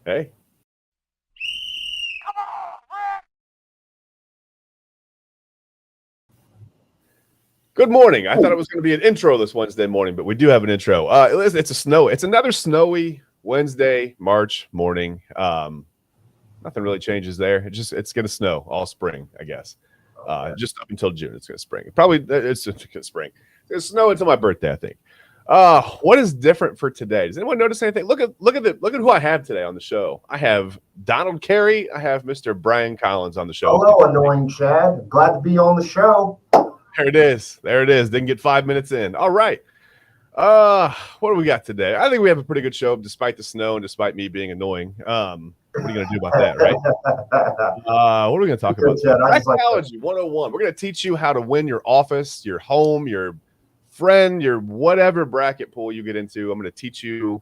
Hey. Good morning. I thought it was going to be an intro this Wednesday morning, but we do have an intro. It's another snowy Wednesday, March morning. Nothing really changes there. It's going to snow all spring, I guess. Just up until June, it's going to spring. It's just going to spring. It's going to snow until my birthday, I think. What is different for today? Does anyone notice anything? Look at who I have today on the show. I have Donald Carey. I have Mr. Brian Collins on the show. Hello, annoying Chad. Glad to be on the show. There it is. Didn't get 5 minutes in. All right. What do we got today? I think we have a pretty good show, despite the snow and despite me being annoying. What are you going to do about that, right? What are we going to talk about? Psychology 101. We're going to teach you how to win your office, your home, your friend, your whatever bracket pool you get into. I'm going to teach you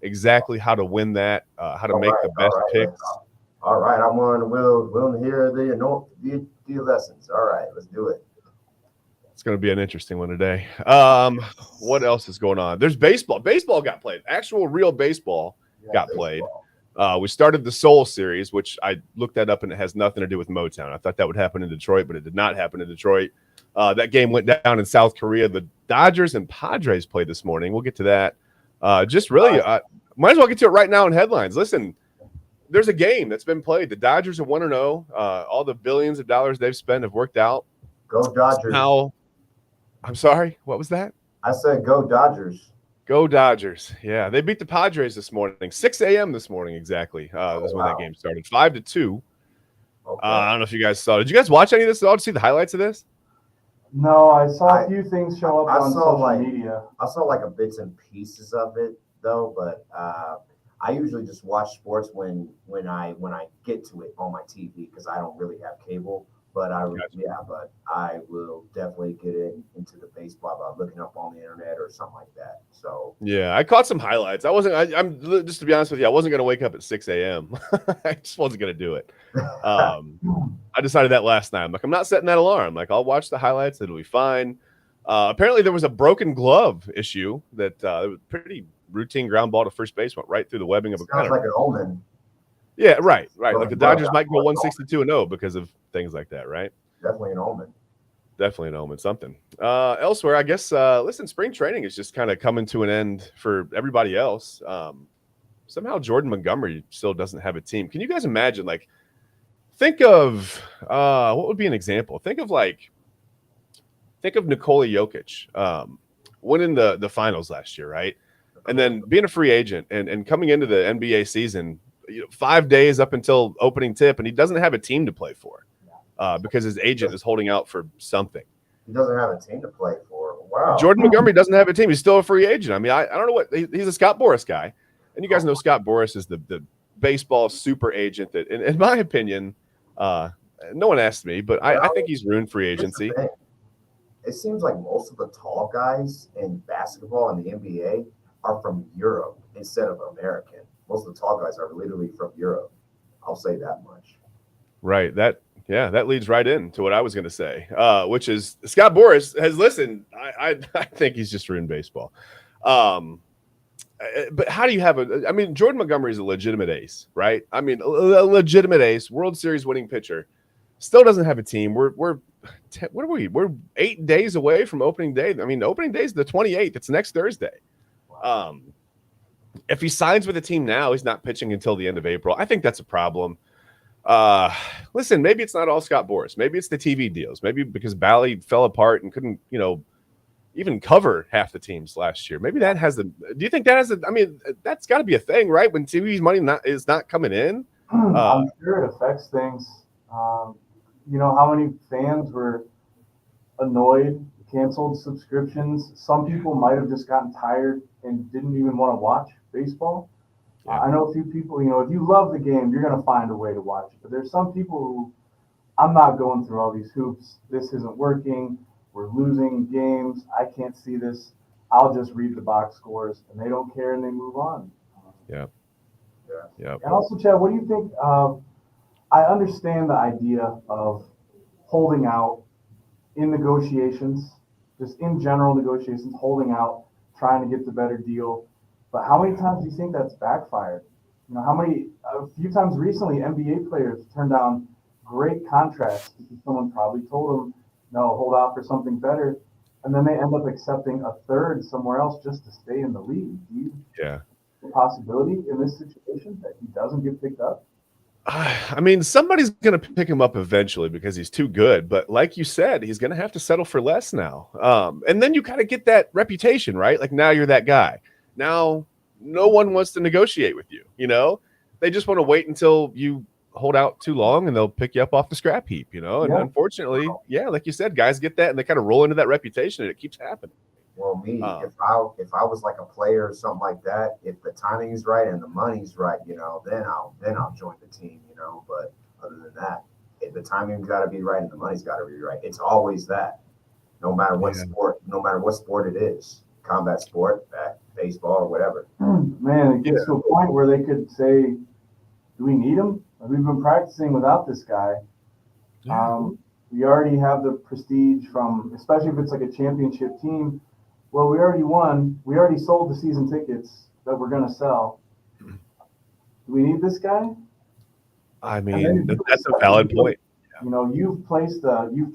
exactly how to win that, how to make the best picks. All right. I'm willing to hear the lessons. All right. Let's do it. It's going to be an interesting one today. What else is going on? There's baseball. Baseball got played. Actual real baseball got played. We started the Soul Series, which I looked that up, and it has nothing to do with Motown. I thought that would happen in Detroit, but it did not happen in Detroit. That game went down in South Korea. The Dodgers and Padres played this morning. We'll get to that. Might as well get to it right now in headlines. Listen, there's a game that's been played. The Dodgers are 1-0. All the billions of dollars they've spent have worked out. Go Dodgers. I'm sorry. What was that? I said go Dodgers. Go Dodgers. Yeah, they beat the Padres this morning. 6 a.m. this morning exactly. Was when that game started. 5-2. Okay. I don't know if you guys saw. Did you guys watch any of this at all? Did you see the highlights of this? No, I saw a few things show up on social media. I saw like a bits and pieces of it though, but I usually just watch sports when I get to it on my TV because I don't really have cable. But I will definitely get into the baseball by looking up on the internet or something like that. So yeah, I caught some highlights. I'm just to be honest with you, I wasn't going to wake up at 6 a.m. I just wasn't going to do it. I decided that last night. I'm like, I'm not setting that alarm. Like, I'll watch the highlights. It'll be fine. Apparently, there was a broken glove issue that it was pretty routine ground ball to first base went right through the webbing of a sounds like an omen. Yeah, right. Like the Dodgers might go 162-0 because of things like that, right? Definitely an omen. Something. Elsewhere, I guess, listen, spring training is just kind of coming to an end for everybody else. Somehow Jordan Montgomery still doesn't have a team. Can you guys imagine, like, think of what would be an example? Think of Nikola Jokic winning the finals last year, right? And then being a free agent and coming into the NBA season, 5 days up until opening tip, and he doesn't have a team to play for because his agent is holding out for something. He doesn't have a team to play for. Wow. Jordan Montgomery doesn't have a team. He's still a free agent. I mean, I don't know what he's a Scott Boras guy, and you guys know Scott Boras is the baseball super agent that, in my opinion, no one asked me, but I think he's ruined free agency. It seems like most of the tall guys in basketball and the NBA are from Europe instead of American. Most of the tall guys are literally from Europe. I'll say that much. Right. That leads right into what I was going to say, which is Scott Boras has listened. I think he's just ruined baseball. But how do you have Jordan Montgomery is a legitimate ace, right? I mean, a legitimate ace, World Series winning pitcher, still doesn't have a team. What are we? We're 8 days away from opening day. I mean, opening day is the 28th. It's next Thursday. If he signs with a team now, he's not pitching until the end of April. I think that's a problem. Listen, maybe it's not all Scott Boras. Maybe it's the TV deals. Maybe because Bally fell apart and couldn't, even cover half the teams last year. Maybe that has do you think that has that's got to be a thing, right? When TV's money is not coming in. I'm sure it affects things. How many fans were annoyed, canceled subscriptions? Some people might have just gotten tired and didn't even want to watch baseball. Yeah. I know a few people, if you love the game, you're going to find a way to watch it. But there's some people who, I'm not going through all these hoops. This isn't working. We're losing games. I can't see this. I'll just read the box scores, and they don't care, and they move on. Yeah. And also, Chad, what do you think? I understand the idea of holding out in negotiations, just in general negotiations, holding out, trying to get the better deal. But how many times do you think that's backfired? A few times recently, NBA players turned down great contracts because someone probably told them, no, hold out for something better. And then they end up accepting a third somewhere else just to stay in the league. Do you Yeah. the possibility in this situation that he doesn't get picked up? I mean, somebody's going to pick him up eventually because he's too good. But like you said, he's going to have to settle for less now. And then you kind of get that reputation, right? Like now you're that guy. Now no one wants to negotiate with you. You know, they just want to wait until you hold out too long and they'll pick you up off the scrap heap, you know? And Yeah. unfortunately, yeah, like you said, guys get that and they kind of roll into that reputation and it keeps happening. Well, if I was like a player or something like that, if the timing's right and the money's right, you know, then I'll join the team, you know. But other than that, if the timing's got to be right and the money's got to be right. It's always that, no matter what sport it is, combat sport, baseball, or whatever. Man, it gets to a point where they could say, "Do we need him? We've been practicing without this guy. We already have the prestige from, especially if it's like a championship team." Well, we already won. We already sold the season tickets that we're going to sell. Do we need this guy? I mean, that's a valid point. You know, you've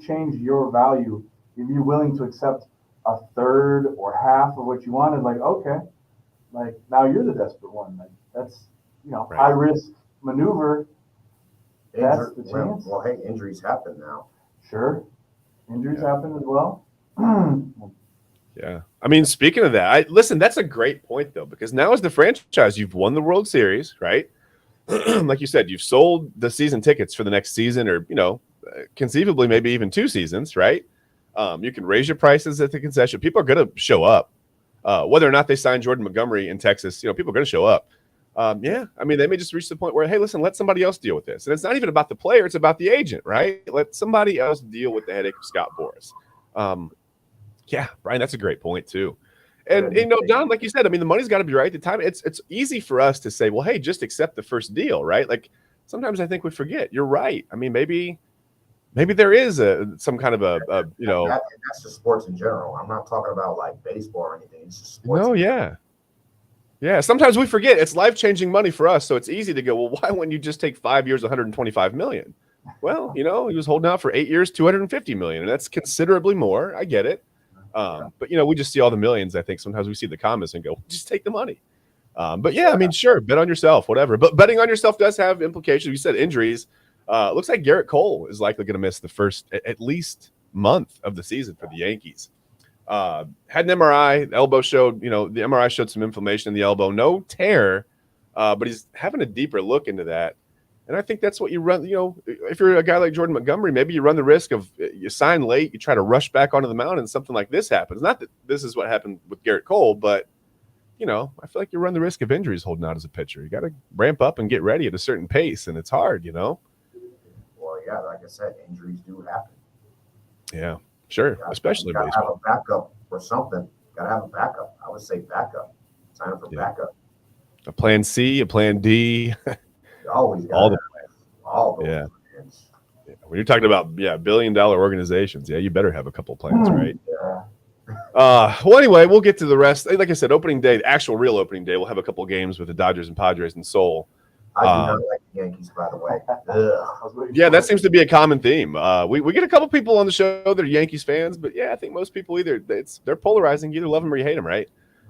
changed your value. If you're willing to accept a third or half of what you wanted, like, okay, like now you're the desperate one. Like that's, high risk maneuver. That's the chance. Well, hey, injuries happen now. Sure. Injuries happen as well. Yeah. I mean, speaking of that, listen, that's a great point, though, because now as the franchise, you've won the World Series, right? Like you said, you've sold the season tickets for the next season or, conceivably maybe even 2 seasons, right? You can raise your prices at the concession. People are going to show up. Whether or not they sign Jordan Montgomery in Texas, people are going to show up. Yeah. I mean, they may just reach the point where, hey, listen, let somebody else deal with this. And it's not even about the player. It's about the agent, right? Let somebody else deal with the headache of Scott Boras. Yeah, Brian, that's a great point too. And Don, like you said, I mean, the money's got to be right. The time it's easy for us to say, well, hey, just accept the first deal, right? Like sometimes I think we forget. You're right. I mean, maybe there is some kind of that's just sports in general. I'm not talking about like baseball or anything. It's just sports. No, yeah. Yeah, sometimes we forget it's life-changing money for us, so it's easy to go, well, why wouldn't you just take 5 years, $125 million? Well, he was holding out for 8 years, $250 million, and that's considerably more. I get it. But we just see all the millions. I think sometimes we see the comments and go, just take the money. But yeah, I mean, sure, bet on yourself, whatever. But betting on yourself does have implications. You said injuries. Looks like Garrett Cole is likely going to miss the first at least month of the season for the Yankees. Had an MRI. The elbow showed, the MRI showed some inflammation in the elbow. No tear, but he's having a deeper look into that. And I think that's what you run, if you're a guy like Jordan Montgomery, maybe you run the risk of you sign late, you try to rush back onto the mound and something like this happens. Not that this is what happened with Garrett Cole, but, I feel like you run the risk of injuries holding out as a pitcher. You got to ramp up and get ready at a certain pace, and it's hard, Well, yeah, like I said, injuries do happen. Yeah, sure, especially baseball. Have a backup or something. Got to have a backup. I would say backup. Sign up for backup. A plan C, a plan D. Always all the plans. Yeah. When you're talking about billion-dollar organizations, you better have a couple plans, right? Well, anyway, we'll get to the rest. Like I said, opening day, the actual real opening day, we'll have a couple games with the Dodgers and Padres in Seoul. I do not like the Yankees, by the way. Yeah, that seems to be a common theme. We get a couple people on the show that are Yankees fans, but I think most people they're polarizing. You either love them or you hate them, right?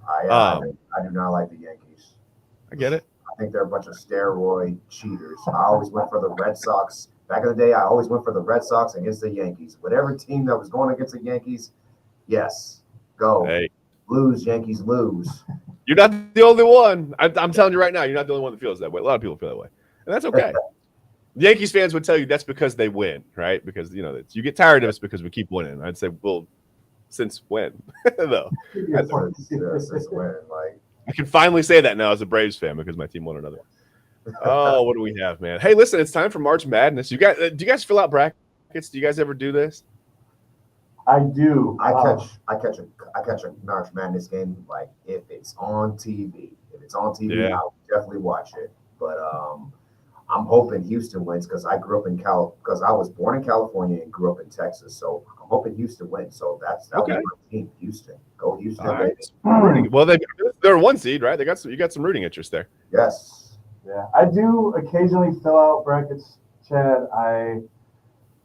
I do not like the Yankees. I get it. I think they're a bunch of steroid cheaters. I always went for the Red Sox. Back in the day, I always went for the Red Sox against the Yankees. Whatever team that was going against the Yankees, yes, go. Hey. Lose, Yankees, lose. You're not the only one. I'm telling you right now, you're not the only one that feels that way. A lot of people feel that way, and that's okay. The Yankees fans would tell you that's because they win, right? Because, you get tired of us because we keep winning. I'd say, well, since when? Though. Since when? Like, I can finally say that now as a Braves fan because my team won another one. Oh, what do we have, man? Hey, listen, it's time for March Madness. Do you guys fill out brackets? Do you guys ever do this? I do. I catch a March Madness game like if it's on TV. If it's on TV, I'll definitely watch it. But I'm hoping Houston wins because I grew up in because I was born in California and grew up in Texas. So I'm hoping Houston wins. So that's my team, Houston. Go Houston. Right. Well, they're 1 seed, right? You got some rooting interest there. Yes. Yeah, I do occasionally fill out brackets, Chad. I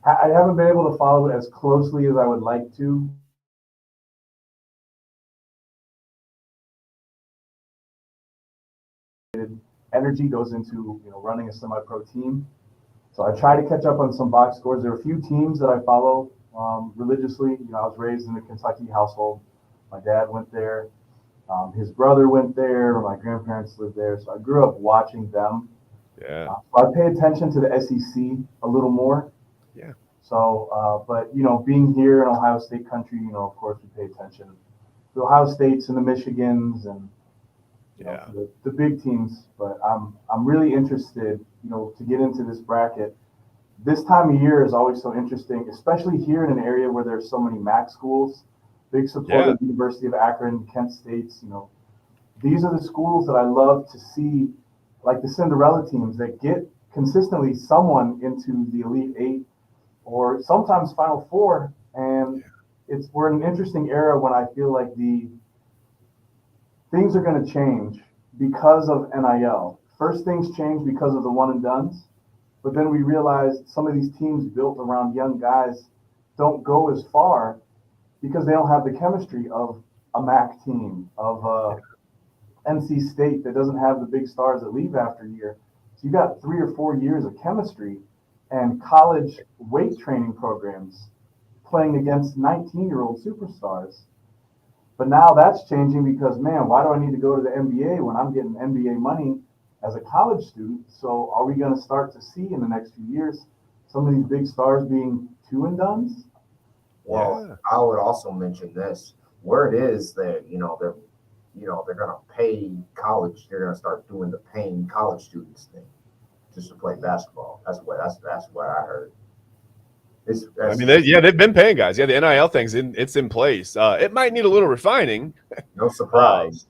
haven't been able to follow it as closely as I would like to. Energy goes into running a semi-pro team, so I try to catch up on some box scores. There are a few teams that I follow religiously. I was raised in a Kentucky household. My dad went there. His brother went there. My grandparents lived there, so I grew up watching them. Yeah. So I pay attention to the SEC a little more. Yeah. So, but being here in Ohio State country, of course we pay attention to the Ohio States and the Michigans and the big teams. But I'm really interested, to get into this bracket. This time of year is always so interesting, especially here in an area where there's so many MAC schools. Big supporter of the University of Akron, Kent State's. These are the schools that I love to see, like the Cinderella teams that get consistently someone into the Elite Eight or sometimes Final Four. And we're in an interesting era when I feel like the things are going to change because of NIL. First, things change because of the one and dones, but then we realized some of these teams built around young guys don't go as far because they don't have the chemistry of a MAC team, of NC State that doesn't have the big stars that leave after a year. So you got 3 or 4 years of chemistry and college weight training programs playing against 19-year-old superstars. But now that's changing because, man, why do I need to go to the NBA when I'm getting NBA money as a college student? So are we going to start to see in the next few years some of these big stars being two and dones? Well, I would also mention this, where it is that, they're going to pay college. They're going to start doing the paying college students thing just to play basketball. That's what I heard. They've been paying guys. Yeah, the NIL thing's it's in place. It might need a little refining. No surprise.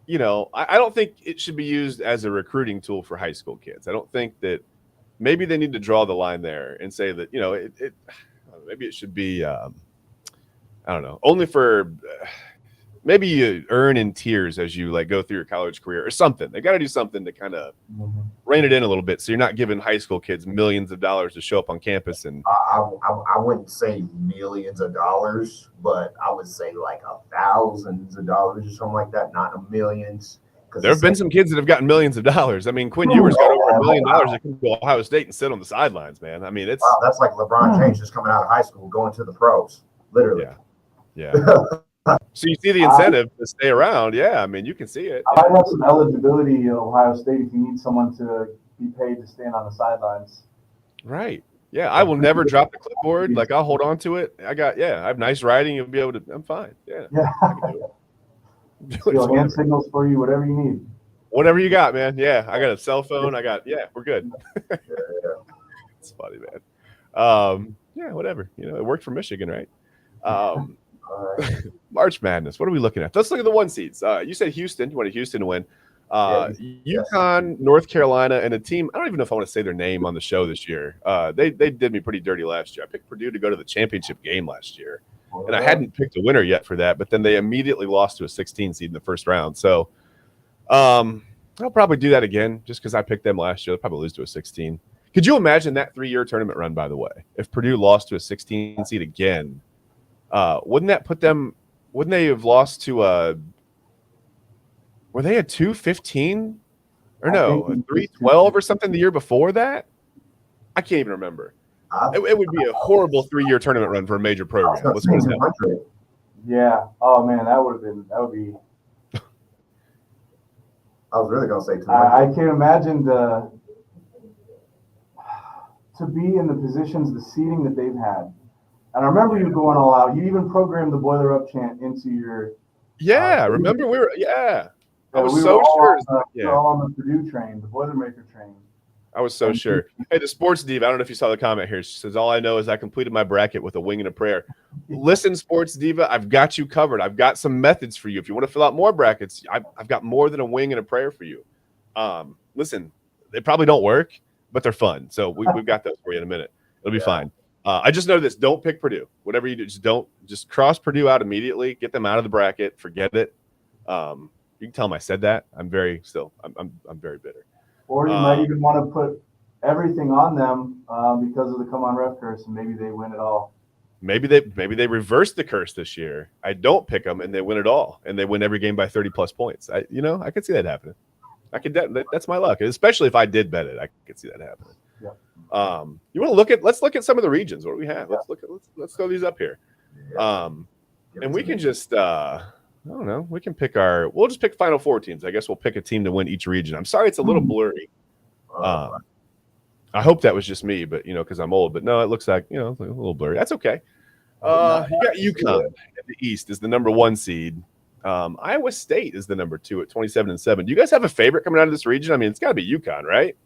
I don't think it should be used as a recruiting tool for high school kids. I don't think that maybe they need to draw the line there and say that, maybe it should be, I don't know, only for maybe you earn in tiers as you go through your college career or something. They got to do something to kind of rein it in a little bit, so you're not giving high school kids millions of dollars to show up on campus. And I wouldn't say millions of dollars, but I would say like thousands of dollars or something like that, not millions. There have been some kids that have gotten millions of dollars. I mean, Quinn Ewers got over $1 million to come to Ohio State and sit on the sidelines, man. I mean, that's like LeBron James just coming out of high school going to the pros, literally. Yeah. So you see the incentive to stay around. Yeah, I mean, you can see it. I might have some eligibility at Ohio State if you need someone to be paid to stand on the sidelines. Right. Yeah, I will never drop the clipboard. I'll hold on to it. I have nice writing. You'll be able to. I'm fine. Yeah. I can do it. Hand signals for you, whatever you need. Whatever you got, man. Yeah, I got a cell phone. We're good. It's funny, man. Whatever. It worked for Michigan, right? March Madness. What are we looking at? Let's look at the 1 seeds. You said Houston. You wanted Houston to win. UConn, North Carolina, and a team. I don't even know if I want to say their name on the show this year. They did me pretty dirty last year. I picked Purdue to go to the championship game last year, and I hadn't picked a winner yet for that. But then they immediately lost to a 16 seed in the first round. So, I'll probably do that again just because I picked them last year. They'll probably lose to a 16. Could you imagine that 3-year tournament run? By the way, if Purdue lost to a 16 seed again. Wouldn't that put them? Wouldn't they have lost to were they a 2-15 or no, a 3-12 or something the year before that? I can't even remember. It would be a horrible 3-year tournament run for a major program. Yeah. Oh man, that would be. I was really gonna say 200. I can't imagine to be in the positions, the seating that they've had. And I remember you going all out. You even programmed the Boiler Up chant into your. Yeah, remember we were. Yeah, I was we so sure. We were all on the Purdue train, the Boilermaker train. I was so sure. Hey, the Sports Diva. I don't know if you saw the comment here. She says, "All I know is I completed my bracket with a wing and a prayer." Listen, Sports Diva, I've got you covered. I've got some methods for you. If you want to fill out more brackets, I've got more than a wing and a prayer for you. Listen, they probably don't work, but they're fun. So we've got those for you in a minute. It'll be fine. I just know this. Don't pick Purdue. Whatever you do, just cross Purdue out immediately. Get them out of the bracket. Forget it. You can tell them I said that. I'm very bitter. Or you might even want to put everything on them because of the come on ref curse, and maybe they win it all. Maybe they reverse the curse this year. I don't pick them, and they win it all, and they win every game by 30+ points. I could see that happening. That's my luck, especially if I did bet it. I could see that happening. Yeah. You want to let's look at some of the regions. What do we have? Yeah. Let's throw these up here. Yeah. And we can just I don't know. We can we'll just pick Final Four teams. I guess we'll pick a team to win each region. I'm sorry, it's a little blurry. I hope that was just me, but because I'm old. But no, it looks like a little blurry. That's okay. You got UConn at the East is the number 1 seed. Iowa State is the number 2 at 27-7. Do you guys have a favorite coming out of this region? I mean, it's got to be UConn, right?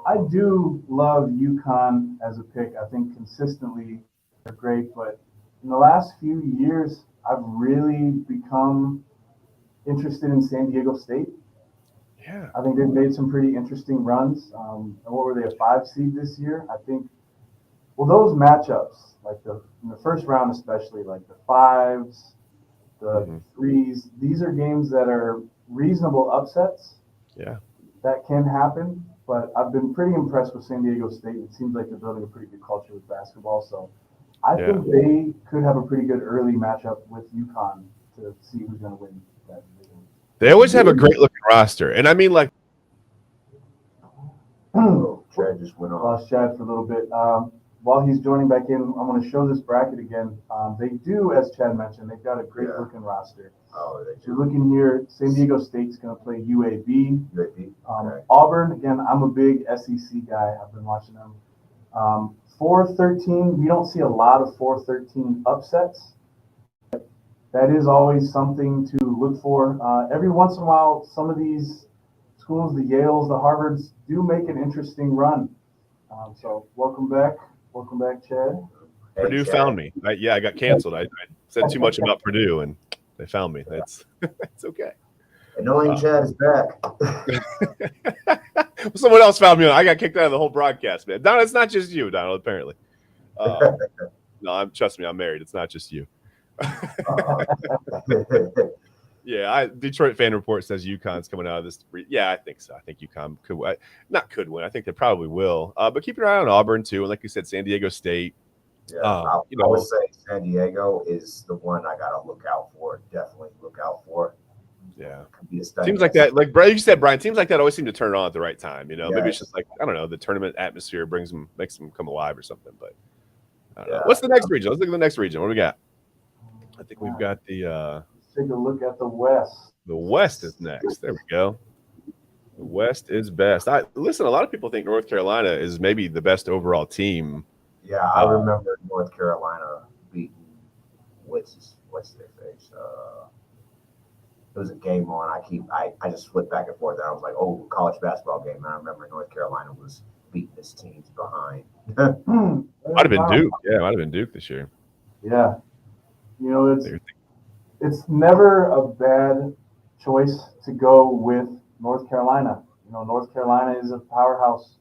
I do love UConn as a pick. I think consistently they're great, but in the last few years, I've really become interested in San Diego State. Yeah. I think they've made some pretty interesting runs. And what were they, a 5 seed this year? I think, well, those matchups, like in the first round especially, like the 5s, the 3s, these are games that are reasonable upsets. Yeah. That can happen, but I've been pretty impressed with San Diego State. It seems like they're building a pretty good culture with basketball, so I think they could have a pretty good early matchup with UConn to see who's going to win that division. They always have a great looking roster, and I mean, like, Chad just went off. Lost Chad for a little bit. While he's joining back in, I'm going to show this bracket again. They do, as Chad mentioned, they've got a great looking roster. Oh, So you're looking here, San Diego State's going to play UAB. Okay. Auburn, again, I'm a big SEC guy. I've been watching them. 4-13, we don't see a lot of 4-13 upsets. That is always something to look for. Every once in a while, some of these schools, the Yales, the Harvards, do make an interesting run. So welcome back, Chad. Hey, Purdue Chad. found me. I got canceled. I said too much about Purdue, and they found me. That's okay. Annoying Chad is back. Someone else found me. I got kicked out of the whole broadcast, man. Donald, it's not just you, Donald. Apparently, no. Trust me, I'm married. It's not just you. Yeah, Detroit Fan Report says UConn's coming out of this. Yeah, I think so. I think UConn could win. I think they probably will. But keep your eye on Auburn too, and like you said, San Diego State. Yeah, I would say San Diego is the one I gotta look out for. Definitely look out for. Yeah, Could be a teams like that, like you said, Brian. Teams like that always seem to turn on at the right time. Maybe Yes. it's just like I don't know, the tournament atmosphere makes them come alive or something. But I don't know. What's the next region? Let's look at the next region. What do we got? I think we've got the. Let's take a look at the West. The West is next. There we go. The West is best. Listen, a lot of people think North Carolina is maybe the best overall team. Yeah, I remember North Carolina beating what's their face. It was a game on. I just flipped back and forth, and I was like, "Oh, college basketball game." And I remember North Carolina was beating this team's behind. Might have been Duke. Yeah, might have been Duke this year. Yeah, it's never a bad choice to go with North Carolina. North Carolina is a powerhouse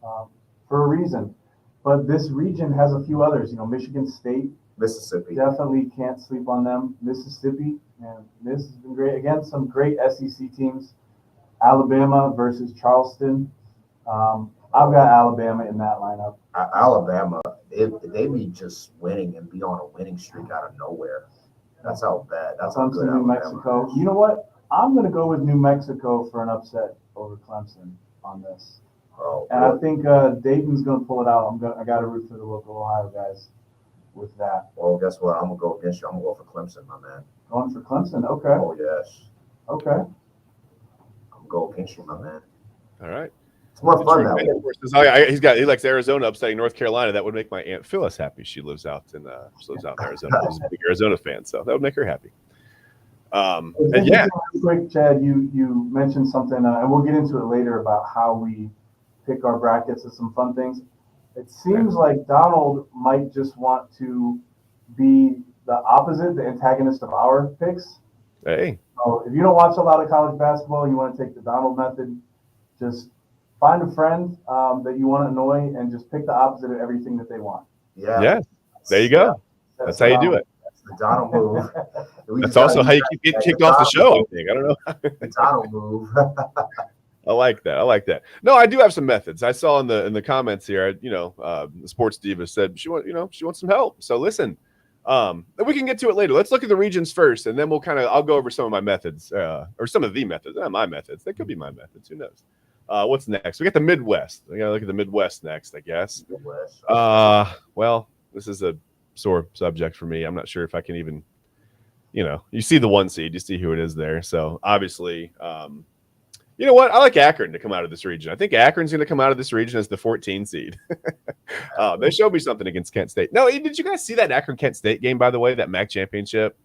for a reason. But this region has a few others. Michigan State, Mississippi. definitely can't sleep on them. Mississippi, and this has been great. Again, some great SEC teams. Alabama versus Charleston. I've got Alabama in that lineup. Alabama, they be just winning and be on a winning streak out of nowhere. That's how bad. That's how good Clemson, New Mexico. You know what? I'm going to go with New Mexico for an upset over Clemson on this. Oh, and I think Dayton's going to pull it out. I got to root for the local Ohio guys with that. Well, guess what? I'm going to go against you. I'm going to go for Clemson, my man. Going for Clemson? Okay. Oh, yes. Okay. I'm going to go against you, my man. All right. It's more fun that way. He likes Arizona upsetting North Carolina. That would make my Aunt Phyllis happy. She lives out in Arizona. She's a big Arizona fan, so that would make her happy. And yeah. Real quick, Chad, you mentioned something, and we'll get into it later about how we pick our brackets and some fun things. It seems like Donald might just want to be the opposite, the antagonist of our picks. Hey. So if you don't watch a lot of college basketball, you want to take the Donald method, just find a friend that you want to annoy and just pick the opposite of everything that they want. Yeah. There you go. That's how you do it. That's the Donald move. That's also how you keep getting kicked off the show, I think. I don't know. The Donald move. I like that. I like that. No, I do have some methods. I saw in the comments here, the sports diva said she wants some help. So listen, we can get to it later. Let's look at the regions first, and then I'll go over some of my methods, or some of the methods. Not my methods. They could be my methods. Who knows? What's next? We got the Midwest. We got to look at the Midwest next, I guess. Midwest. Well, this is a sore subject for me. I'm not sure if I can even, you see the 1 seed, you see who it is there. So obviously, you know what? I like Akron to come out of this region. I think Akron's going to come out of this region as the 14 seed. They showed me something against Kent State. No, did you guys see that Akron-Kent State game, by the way, that MAC championship?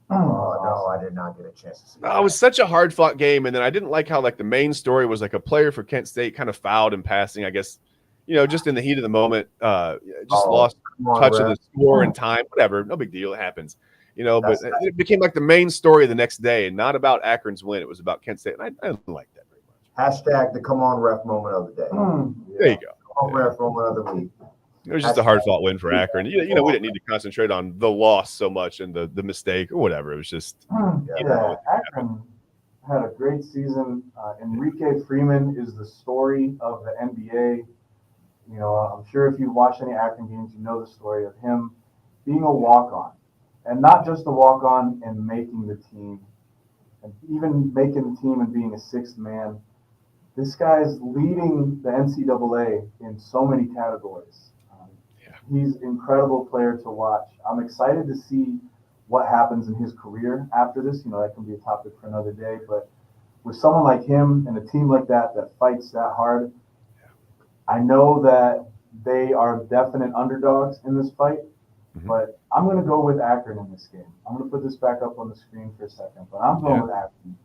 Oh, no, I did not get a chance to see that. It was such a hard-fought game, and then I didn't like how, the main story was, a player for Kent State kind of fouled in passing, I guess, just in the heat of the moment, lost touch of the score and time, whatever. No big deal. It happens. But it became the main story the next day, and not about Akron's win. It was about Kent State, and I didn't like that very much. Hashtag the come on ref moment of the day. There you go. Come on ref moment of the week. It was just a hard-fought win for Akron. We didn't need to concentrate on the loss so much and the mistake or whatever. It was just Akron had a great season. Enrique Freeman is the story of the NBA. I'm sure if you watch any Akron games, you know the story of him being a walk-on. And not just a walk-on and making the team, and even making the team and being a sixth man. This guy's leading the NCAA in so many categories. He's an incredible player to watch. I'm excited to see what happens in his career after this. That can be a topic for another day. But with someone like him and a team like that fights that hard, I know that they are definite underdogs in this fight. But I'm going to go with Akron in this game. I'm going to put this back up on the screen for a second, but I'm going with Akron.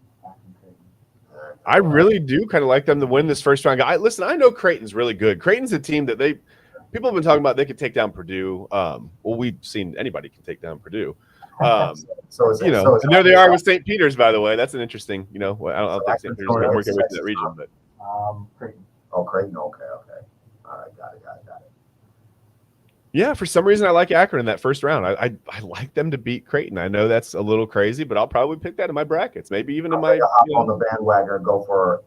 I really do kind of like them to win this first round. I know Creighton's really good. Creighton's a team that people have been talking about. They could take down Purdue. We've seen anybody can take down Purdue. And there they are with St. Peter's, by the way. That's an interesting, I don't think St. Peter's going to work their way to that region, but Creighton. Oh, Creighton. Okay. All right, got it. Yeah, for some reason I like Akron in that first round. I like them to beat Creighton. I know that's a little crazy, but I'll probably pick that in my brackets. Maybe even in my. Hop on the bandwagon and go for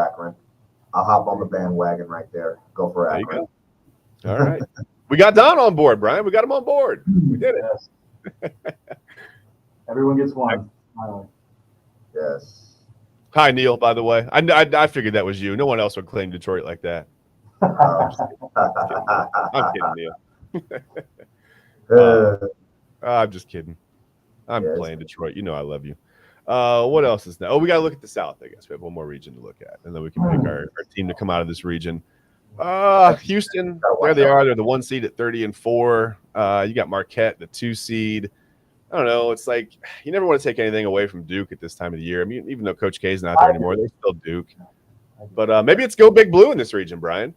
Akron. I'll hop on the bandwagon right there. Go for Akron. All right, we got Don on board, Brian. We got him on board. We did it. Yes. Everyone gets one. Yes. Hi, Neil. By the way, I figured that was you. No one else would claim Detroit like that. I'm kidding, Neil. I'm just kidding. I'm playing Detroit. I love you. What else is now? We got to look at the South, I guess. We have one more region to look at, and then we can pick our team to come out of this region. Houston, there they are. They're the 1 seed at 30-4. You got Marquette, the 2 seed. I don't know. It's you never want to take anything away from Duke at this time of the year. I mean, even though Coach K is not there anymore, they're still Duke. But maybe it's go Big Blue in this region, Brian.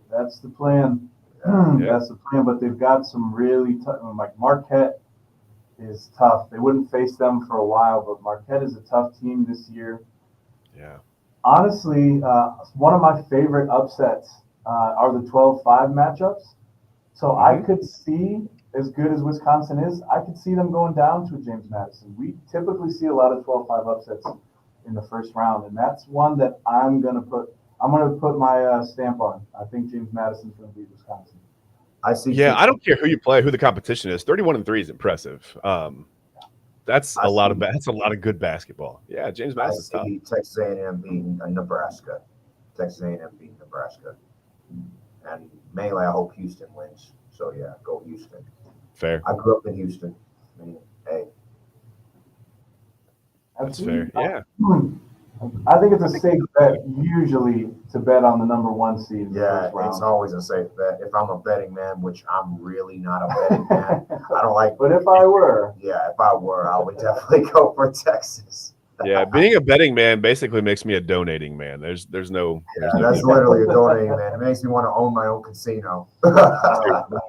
That's the plan. That's the plan, but they've got some really tough. Marquette is tough. They wouldn't face them for a while, but Marquette is a tough team this year. Yeah. Honestly, one of my favorite upsets are the 12-5 matchups. So I could see, as good as Wisconsin is, I could see them going down to James Madison. We typically see a lot of 12-5 upsets in the first round, and that's one that I'm going to put my stamp on. I think James Madison's going to beat Wisconsin. I see. Yeah, I don't care who you play, who the competition is. 31-3 is impressive. That's a lot of good basketball. Yeah, James Madison's tough. Texas A&M beating Nebraska. And mainly I hope Houston wins. So yeah, go Houston. Fair. I grew up in Houston. Hey. That's fair. Yeah. I think it's a safe bet usually to bet on the number 1 seed. Yeah, it's always a safe bet. If I'm a betting man, which I'm really not a betting man, I don't like. But if I were, I would definitely go for Texas. Yeah, being a betting man basically makes me a donating man. There's no. That's literally a donating man. It makes me want to own my own casino.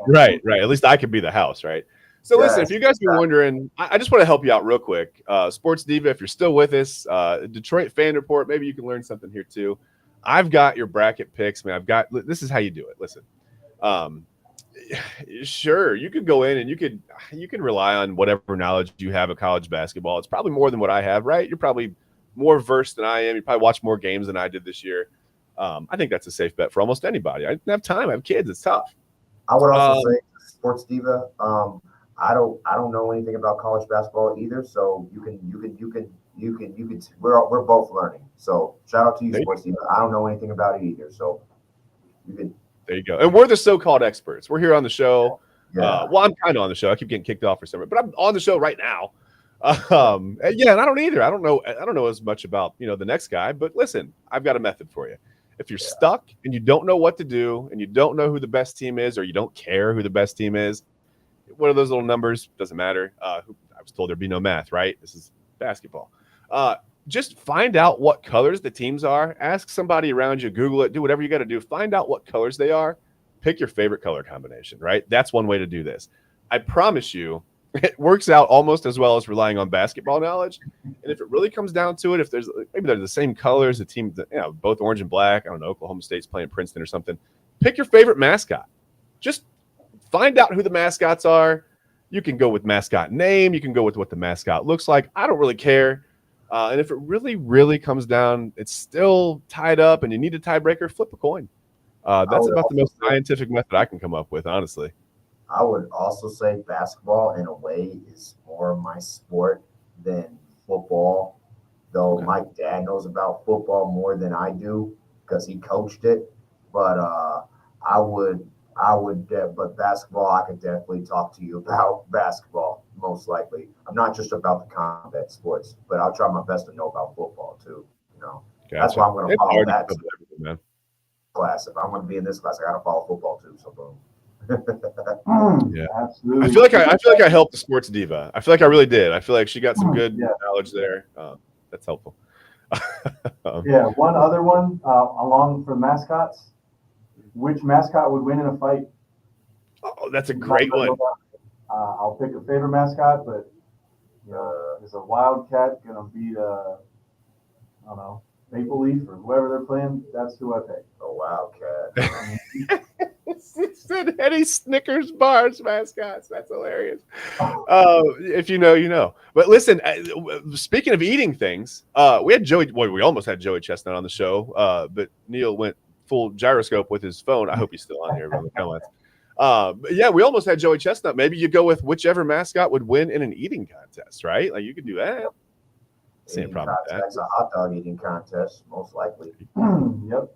Right. At least I could be the house, right? So listen, if you guys are wondering, I just want to help you out real quick. Sports Diva, if you're still with us, Detroit Fan Report, maybe you can learn something here too. I've got your bracket picks, man. This is how you do it. Listen, sure, you could go in and you could rely on whatever knowledge you have of college basketball. It's probably more than what I have, right? You're probably more versed than I am. You probably watch more games than I did this year. I think that's a safe bet for almost anybody. I didn't have time. I have kids. It's tough. I would also say, Sports Diva. I don't know anything about college basketball either. So you can. We're both learning. So shout out to you, Sports Diva. I don't know anything about it either. So you can. There you go. And we're the so-called experts. We're here on the show. Yeah. Well, I'm kind of on the show. I keep getting kicked off for some reason, but I'm on the show right now. And I don't either. I don't know as much about the next guy. But listen, I've got a method for you. If you're stuck and you don't know what to do, and you don't know who the best team is, or you don't care who the best team is, what are those little numbers? Doesn't matter. I was told there'd be no math, right? This is basketball. Just find out what colors the teams are. Ask somebody around you. Google it. Do whatever you got to do. Find out what colors they are. Pick your favorite color combination, right? That's one way to do this. I promise you, it works out almost as well as relying on basketball knowledge. And if it really comes down to it, if maybe they're the same colors, the team, both orange and black. I don't know, Oklahoma State's playing Princeton or something. Pick your favorite mascot. Just find out who the mascots are. You can go with mascot name. You can go with what the mascot looks like. I don't really care. And if it really, really comes down, it's still tied up and you need a tiebreaker, flip a coin. That's about the most scientific method I can come up with, honestly. I would also say basketball, in a way, is more my sport than football. Though my dad knows about football more than I do because he coached it. But but basketball, I could definitely talk to you about basketball, most likely. I'm not just about the combat sports, but I'll try my best to know about football too. Gotcha. That's why I'm going to follow that man. class. If I'm going to be in this class, I got to follow football too. So boom. Yeah, absolutely. I feel like I helped the Sports Diva. I feel like I really did. I feel like she got some good knowledge there. That's helpful. One other one along for mascots. Which mascot would win in a fight? Oh, that's a great one. I'll pick a favorite mascot, but is a Wildcat gonna beat I don't know, Maple Leaf or whoever they're playing? That's who I pick. A Wildcat. Said Eddie Snickers bars mascots. That's hilarious. If you know, you know. But listen, speaking of eating things, we had Joey. Well, we almost had Joey Chestnut on the show, but Neil went full gyroscope with his phone. I hope he's still on here in the comments. We almost had Joey Chestnut. Maybe you go with whichever mascot would win in an eating contest, right? Like you could do that. Same problem with that. That's a hot dog eating contest, most likely. Yep.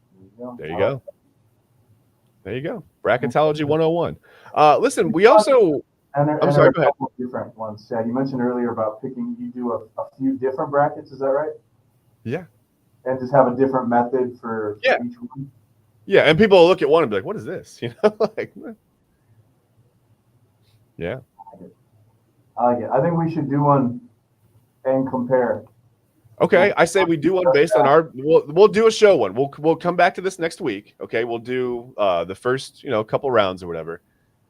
There you go. There you go. Bracketology 101. Listen, we also. I'm sorry. Go ahead. Different ones. Chad, you mentioned earlier about picking. You do a few different brackets. Is that right? Yeah. And just have a different method for each one. Yeah, and people will look at one and be like, "What is this?" You know, like. Yeah. I like it. I think we should do one and compare. Okay, I say we do one based on our. We'll do a show one. We'll come back to this next week. Okay, we'll do the first couple rounds or whatever,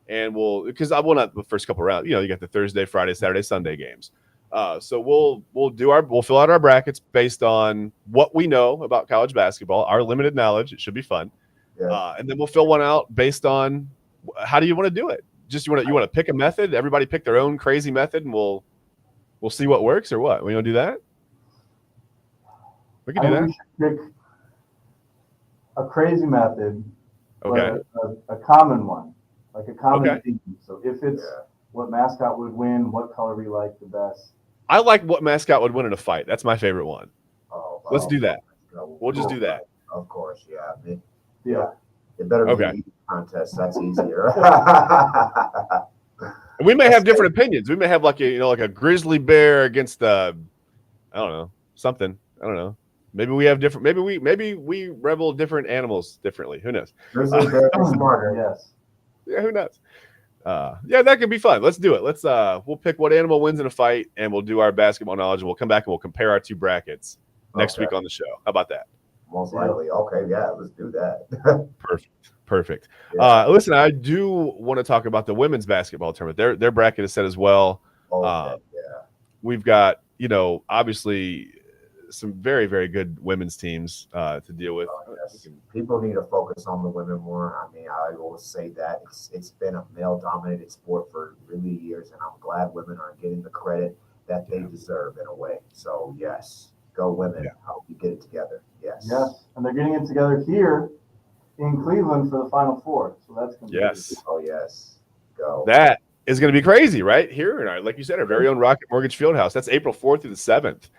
and because I will not the first couple rounds. You got the Thursday, Friday, Saturday, Sunday games. So we'll fill out our brackets based on what we know about college basketball, our limited knowledge. It should be fun, and then we'll fill one out based on how do you want to do it. Just you want to pick a method. Everybody pick their own crazy method, and we'll see what works or what. We want to do that. We can do that. We should pick a crazy method, okay, a common one, like a common theme. So if it's what mascot would win, what color we like the best. I like what mascot would win in a fight. That's my favorite one. Let's do that. We'll just do that. Of course, yeah. It better be an easy contest. That's easier. We may have different opinions. We may have like a grizzly bear against I don't know, something. I don't know. Maybe we have different. Maybe we revel different animals differently. Who knows? Grizzly bear is smarter. Yes. Yeah. Who knows? That could be fun. Let's do it. We'll pick what animal wins in a fight, and we'll do our basketball knowledge, and we'll come back and we'll compare our two brackets next week on the show. How about that? Most likely. Okay. Yeah. Let's do that. Perfect. Yeah. Listen, I do want to talk about the women's basketball tournament. Their bracket is set as well. We've got obviously some very, very good women's teams to deal with. Yes. People need to focus on the women more. I mean, I always say that it's been a male-dominated sport for really years, and I'm glad women are getting the credit that they deserve in a way. So yes, Go women. Yeah. I hope you get it together. Yes. Yes, and they're getting it together here in Cleveland for the Final Four. So that's going to be Yes. Oh, yes. Go. That is going to be crazy, right? Here in our, like you said, our very own Rocket Mortgage Fieldhouse. That's April 4th through the 7th.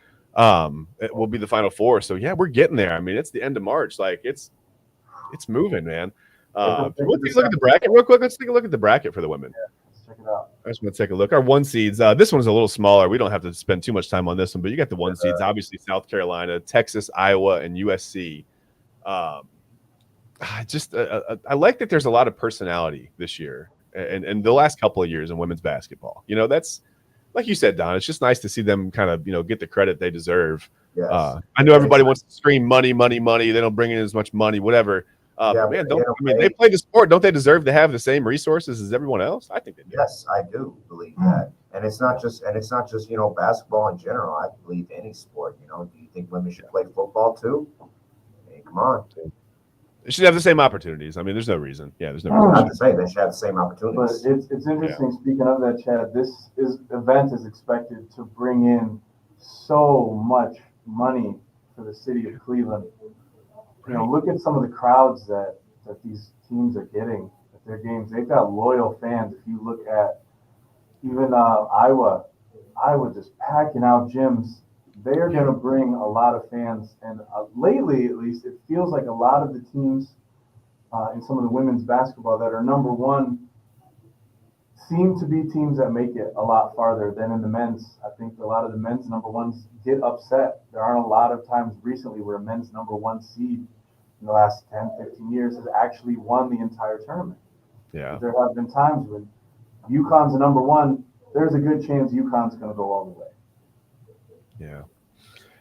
It will be the Final Four. So yeah, we're getting there. I mean, it's the end of March. Like it's moving, man. Let's take a look at the bracket real quick. Let's take a look at the bracket for the women. Let's check it out. I just want to take a look. Our one seeds. This one's a little smaller. We don't have to spend too much time on this one, but you got the one seeds. Obviously, South Carolina, Texas, Iowa, and USC. I like that there's a lot of personality this year and the last couple of years in women's basketball. You know, that's like you said, Don. It's just nice to see them kind of, get the credit they deserve. Yes. I know everybody wants to scream money, money, money. They don't bring in as much money, whatever. Man, they play the sport. Don't they deserve to have the same resources as everyone else? I think they do. Yes, I do believe that. And it's not just basketball in general. I believe any sport. Do you think women should play football too? Hey, come on. They should have the same opportunities. I mean, there's no reason. Yeah, there's no I reason. have to say they should have the same But opportunities. it's interesting. Speaking of that, Chad, this event is expected to bring in so much money for the city of Cleveland. Look at some of the crowds that these teams are getting at their games. They've got loyal fans. If you look at even Iowa just packing out gyms. They are going to bring a lot of fans. And lately, at least, it feels like a lot of the teams in some of the women's basketball that are number one seem to be teams that make it a lot farther than in the men's. I think a lot of the men's number ones get upset. There aren't a lot of times recently where a men's number one seed in the last 10, 15 years has actually won the entire tournament. Yeah. There have been times when UConn's the number one. There's a good chance UConn's going to go all the way. Yeah.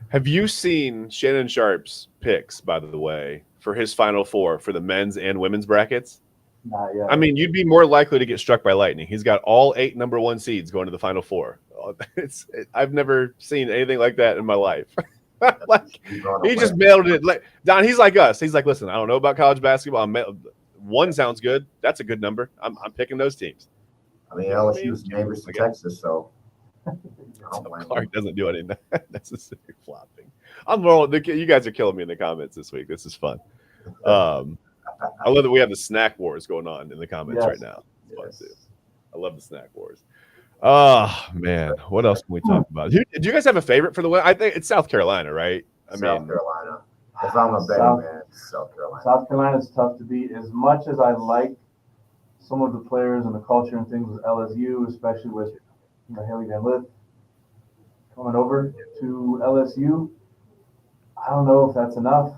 Have you seen Shannon Sharp's picks, by the way, for his Final Four for the men's and women's brackets? Not yet. I mean, you'd be more likely to get struck by lightning. He's got all 8 number one seeds going to the Final Four. I've never seen anything like that in my life. He just mailed it. Like Don, he's like us. He's like, listen, I don't know about college basketball. One sounds good. That's a good number. I'm picking those teams. I mean, LSU's neighbors to Texas, so. Clark doesn't do any necessary flopping. I'm rolling. You guys are killing me in the comments this week. This is fun. I love that we have the snack wars going on in the comments right now. It's fun too. I love the snack wars. Oh man, what else can we talk about? Do you guys have a favorite for the win? I think it's South Carolina, right? South Carolina. If I'm a betting man, it's South Carolina. South Carolina is tough to beat. As much as I like some of the players and the culture and things with LSU, especially with Haley Van Lith coming over to LSU, I don't know if that's enough.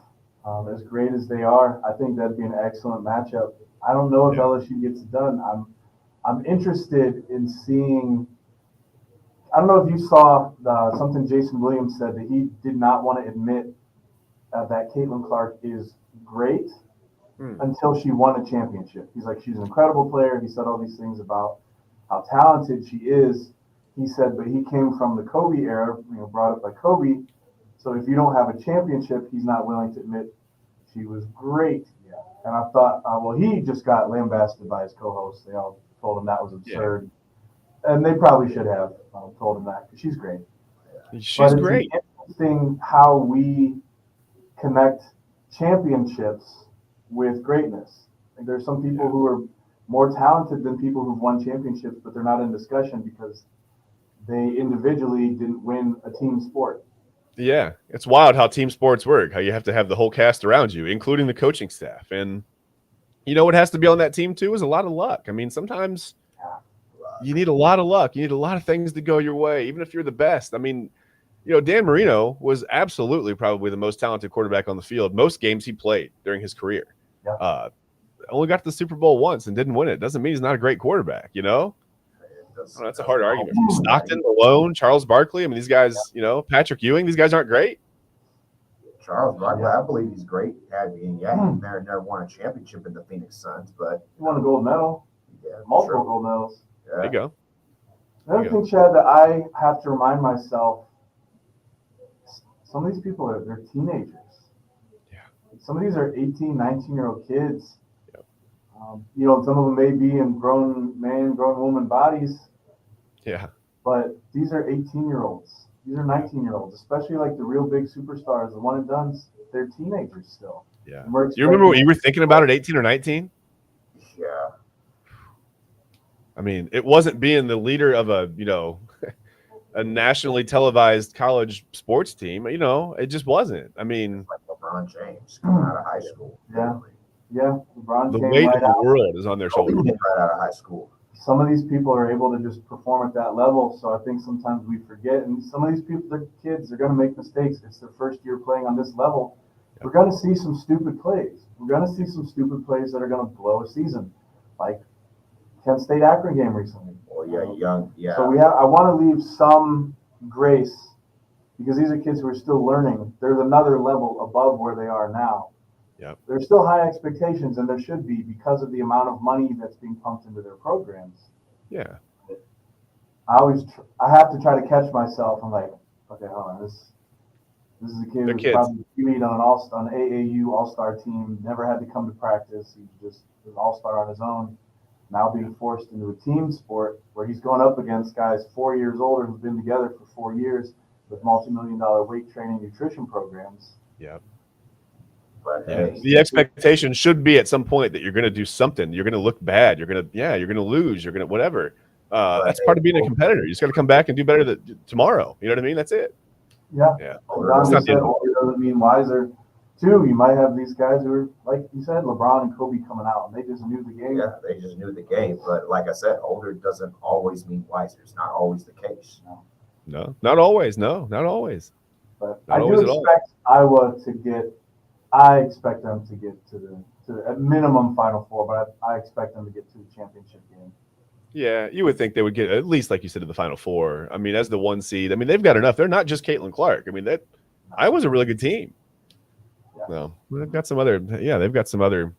As great as they are, I think that'd be an excellent matchup. I don't know if LSU gets it done. I'm interested in seeing. I don't know if you saw something Jason Williams said, that he did not want to admit that Caitlin Clark is great until she won a championship. He's like, she's an incredible player. He said all these things about how talented she is. He said, but he came from the Kobe era, brought up by Kobe. So if you don't have a championship, he's not willing to admit she was great. Yeah. And I thought, well, he just got lambasted by his co-hosts. They all told him that was absurd. Yeah. And they probably should have told him that, because she's great. She's great. It's interesting how we connect championships with greatness. Like, there's some people who are more talented than people who've won championships, but they're not in discussion because they individually didn't win a team sport. Yeah, it's wild how team sports work, how you have to have the whole cast around you, including the coaching staff. And what has to be on that team too is a lot of luck. I mean, sometimes you need a lot of luck. You need a lot of things to go your way, even if you're the best. I mean, Dan Marino was absolutely probably the most talented quarterback on the field. Most games he played during his career. Yeah. Only got to the Super Bowl once and didn't win it. Doesn't mean he's not a great quarterback, That's a hard argument. Stockton, Malone, Charles Barkley. I mean, these guys, Patrick Ewing, these guys aren't great. Charles Barkley, I believe he's great. He never won a championship in the Phoenix Suns, but he won a gold medal. Yeah, multiple gold medals. Yeah. There you go. Another thing, Chad, that I have to remind myself, some of these people they're teenagers. Yeah. Some of these are 18, 19-year-old kids. Yep. Some of them may be in grown woman bodies. Yeah. But these are 18-year-olds. These are 19-year-olds, especially like the real big superstars, the one and dones. They're teenagers still. Yeah. And we're You remember what expecting- you were thinking about at 18 or 19? Yeah. I mean, it wasn't being the leader of a, a nationally televised college sports team. It just wasn't. I mean, Like LeBron James coming out of high school. Yeah. Yeah, LeBron the came weight right of the out. world is on their Kobe shoulders. came right out of high school. Some of these people are able to just perform at that level, so I think sometimes we forget. And some of these people, they're kids, they're going to make mistakes. It's their first year playing on this level. We're going to see some stupid plays. We're going to see some stupid plays that are going to blow a season, like Kent State Akron game recently. Well, yeah, young, yeah. So I want to leave some grace because these are kids who are still learning. There's another level above where they are now. Yep. There's still high expectations, and there should be because of the amount of money that's being pumped into their programs. Yeah. I have to try to catch myself. I'm like, okay, hold on. This is a kid They're who's kids. probably QB'd on an AAU All-Star team, never had to come to practice. He just was an All-Star on his own. Now being forced into a team sport where he's going up against guys 4 years older who've been together for 4 years with multi-million-dollar weight training nutrition programs. Yeah. But Yeah. hey, The expectation should be at some point that you're going to do something. You're going to look bad. You're going to lose. You're going to whatever. That's part of being a competitor. You just got to come back and do better tomorrow. You know what I mean? That's it. Yeah. Yeah. LeBron It's not just said, the- older doesn't mean wiser. Two, you might have these guys who are, like you said, LeBron and Kobe coming out, and they just knew the game. yeah, they just knew the game. But like I said, older doesn't always mean wiser. It's not always the case. No, not always. No, not always. But Not I do always at all. expect Iowa to get. I expect them to get to at minimum Final Four, but I expect them to get to the championship game. Yeah, you would think they would get at least, like you said, to the Final Four. I mean, as the 1 seed, I mean, they've got enough. They're not just Caitlin Clark. I mean, Iowa's a really good team. Yeah. No, they've got some other. Yeah, they've got some other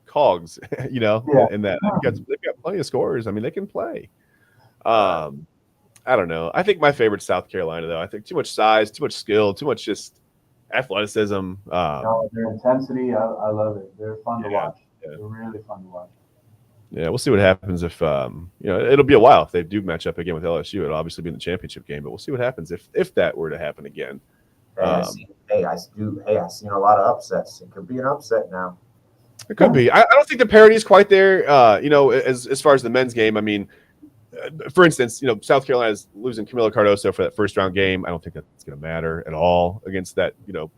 cogs. Yeah. In that they've got plenty of scorers. I mean, they can play. I don't know. I think my favorite South Carolina, though. I think too much size, too much skill, too much just athleticism. Their intensity, I love it. They're fun to Yeah, watch. yeah. They're really fun to watch. Yeah, we'll see what happens if it'll be a while if they do match up again with LSU. It'll obviously be in the championship game, but we'll see what happens if that were to happen again. I've seen a lot of upsets. It could be an upset now. It could be. I don't think the parity is quite there. As far as the men's game, I mean, for instance, South Carolina's losing Camilo Cardoso for that first round game. I don't think that's going to matter at all against that. The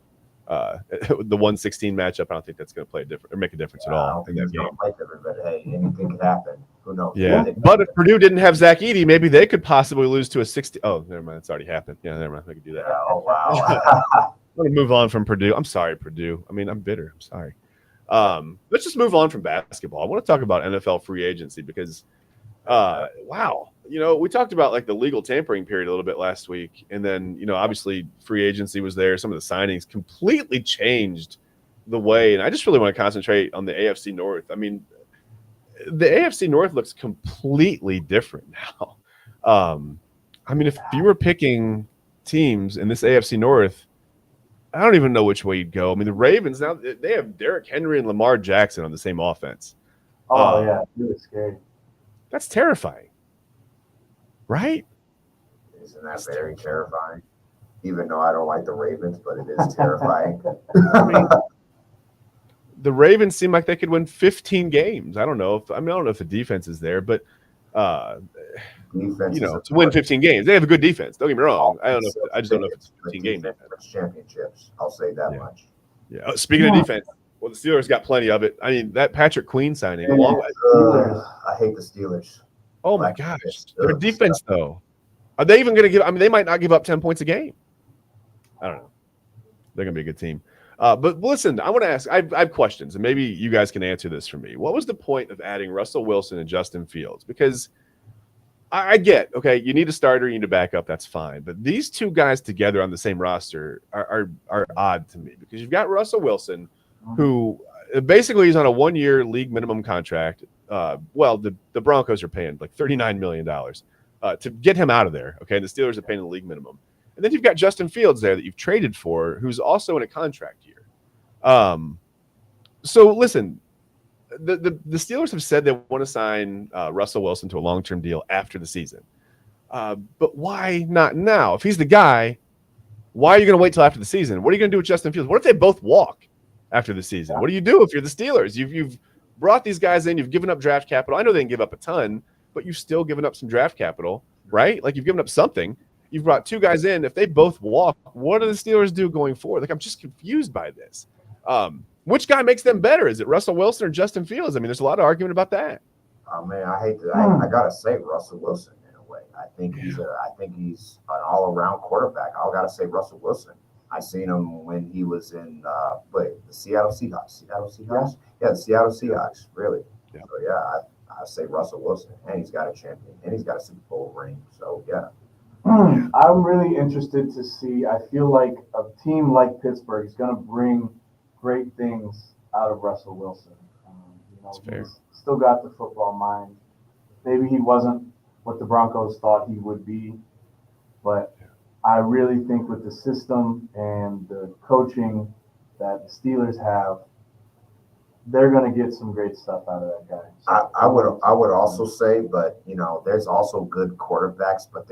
1-16 matchup. I don't think that's going to play a different or make a difference at I all don't in think that it's game. gonna play different, but hey, anything could happen. Who knows? Yeah, but if Purdue didn't have Zach Edey, maybe they could possibly lose to a 60. Oh, never mind. It's already happened. Yeah, never mind. I could do that. Oh wow. Let me move on from Purdue. I'm sorry, Purdue. I mean, I'm bitter. I'm sorry. Let's just move on from basketball. I want to talk about NFL free agency because, wow, we talked about like the legal tampering period a little bit last week, and then obviously free agency was there. Some of the signings completely changed the way, and I just really want to concentrate on the AFC North. I mean, the AFC North looks completely different now. I mean, if you were picking teams in this AFC North, I don't even know which way you'd go. I mean, the Ravens now they have Derrick Henry and Lamar Jackson on the same offense. Oh yeah, really scary. That's terrifying, right? Isn't that very terrifying? Even though I don't like the Ravens, but it is terrifying. I mean, the Ravens seem like they could win 15 games. I don't know if the defense is there, but Defense to win 15 games, they have a good defense. Don't get me wrong. I don't know. I just don't know if it's 15 games. Championships. I'll say that Yeah. much. Yeah. Speaking of defense, well, the Steelers got plenty of it. I mean, that Patrick Queen signing, along with I hate the Steelers. oh my gosh, their defense though. Are they even going to give? I mean, they might not give up 10 points a game. I don't know. They're going to be a good team. But listen, I want to ask. I have questions, and maybe you guys can answer this for me. What was the point of adding Russell Wilson and Justin Fields? Because I get, okay, you need a starter, you need a backup, that's fine. But these two guys together on the same roster are odd to me because you've got Russell Wilson, who basically is on a 1-year league minimum contract. The Broncos are paying like $39 million to get him out of there. Okay, and the Steelers are paying the league minimum. And then you've got Justin Fields there that you've traded for, who's also in a contract year. So listen, the Steelers have said they want to sign Russell Wilson to a long-term deal after the season. But why not now? If he's the guy, why are you going to wait till after the season? What are you going to do with Justin Fields? What if they both walk after the season? What do you do if you're the Steelers? You've brought these guys in. You've given up draft capital. I know they didn't give up a ton, but you've still given up some draft capital, right? Like you've given up something. You've brought two guys in. If they both walk, what do the Steelers do going forward? Like I'm just confused by this. Which guy makes them better? Is it Russell Wilson or Justin Fields? I mean, there's a lot of argument about that. Oh man, I hate to. I gotta say Russell Wilson in a way. I think he's an all-around quarterback. I gotta say Russell Wilson. I seen him when he was in the Seattle Seahawks. Yeah, the Seattle Seahawks. Really. Yeah. So yeah, I say Russell Wilson, and he's got a champion, and he's got a Super Bowl ring. So yeah. I'm really interested to see. I feel like a team like Pittsburgh is going to bring great things out of Russell Wilson. He's still got the football mind. Maybe he wasn't what the Broncos thought he would be, but I really think with the system and the coaching that the Steelers have, they're going to get some great stuff out of that guy. So, I would also say, but there's also good quarterbacks, but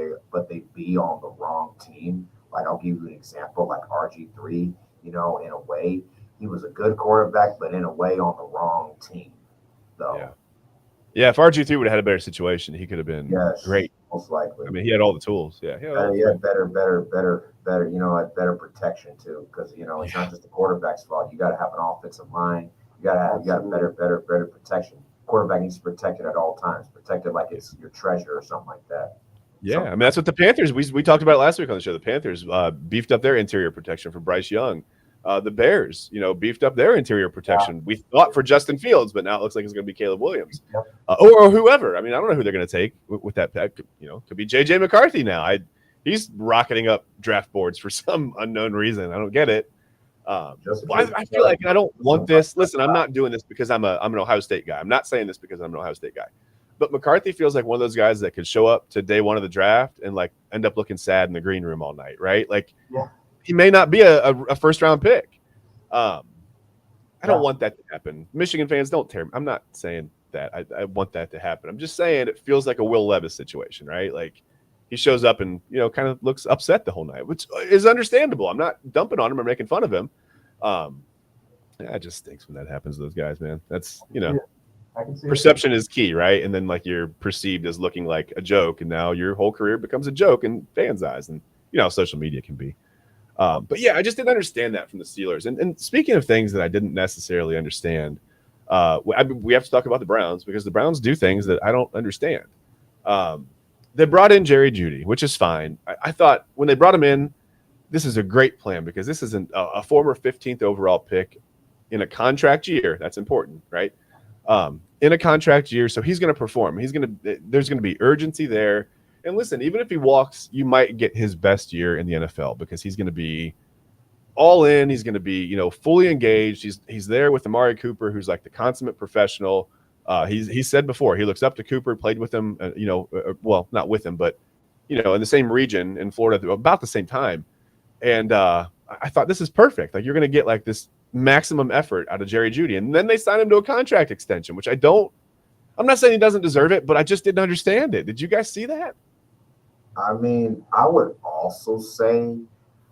they be on the wrong team. Like I'll give you an example, like RG3. In a way, he was a good quarterback, but in a way on the wrong team. So yeah. If RG3 would have had a better situation, he could have been great. Most likely. I mean, he had all the tools. Yeah, he had better, better protection too, because it's not just the quarterback's fault. You got to have an offensive line. You got better protection. Quarterback needs to protect it at all times. Protect it like it's your treasure or something like that. Yeah, I mean that's what the Panthers. We talked about it last week on the show. The Panthers beefed up their interior protection for Bryce Young. The Bears, beefed up their interior protection. Yeah. We thought for Justin Fields, but now it looks like it's going to be Caleb Williams, or whoever. I mean, I don't know who they're going to take with that pick. Could be JJ McCarthy now. He's rocketing up draft boards for some unknown reason. I don't get it. I feel like I don't want this. Listen, I'm not doing this because I'm an Ohio State guy. I'm not saying this because I'm an Ohio State guy. But McCarthy feels like one of those guys that could show up to day one of the draft and like end up looking sad in the green room all night, right? Like he may not be a first round pick. I don't want that to happen. Michigan fans, don't tear me. I'm not saying that. I want that to happen. I'm just saying it feels like a Will Levis situation, right? Like he shows up and, kind of looks upset the whole night, which is understandable. I'm not dumping on him or making fun of him. It just stinks when that happens to those guys, man. That's, I can see perception is key, right? And then like you're perceived as looking like a joke, and now your whole career becomes a joke in fans' eyes, and how social media can be. But yeah, I just didn't understand that from the Steelers. And speaking of things that I didn't necessarily understand, we have to talk about the Browns because the Browns do things that I don't understand. They brought in Jerry Jeudy, which is fine. I thought when they brought him in, this is a great plan because this is a former 15th overall pick in a contract year. That's important, right? In a contract year, so he's going to perform. There's going to be urgency there. And listen, even if he walks, you might get his best year in the NFL because he's going to be all in. He's going to be, fully engaged. He's there with Amari Cooper, who's like the consummate professional. He said before he looks up to Cooper, played with him, well, not with him, but in the same region in Florida about the same time. And I thought this is perfect. Like you're going to get like this maximum effort out of Jerry Jeudy, and then they signed him to a contract extension, which I'm not saying he doesn't deserve it, but I just didn't understand it. Did you guys see that? I mean, I would also say,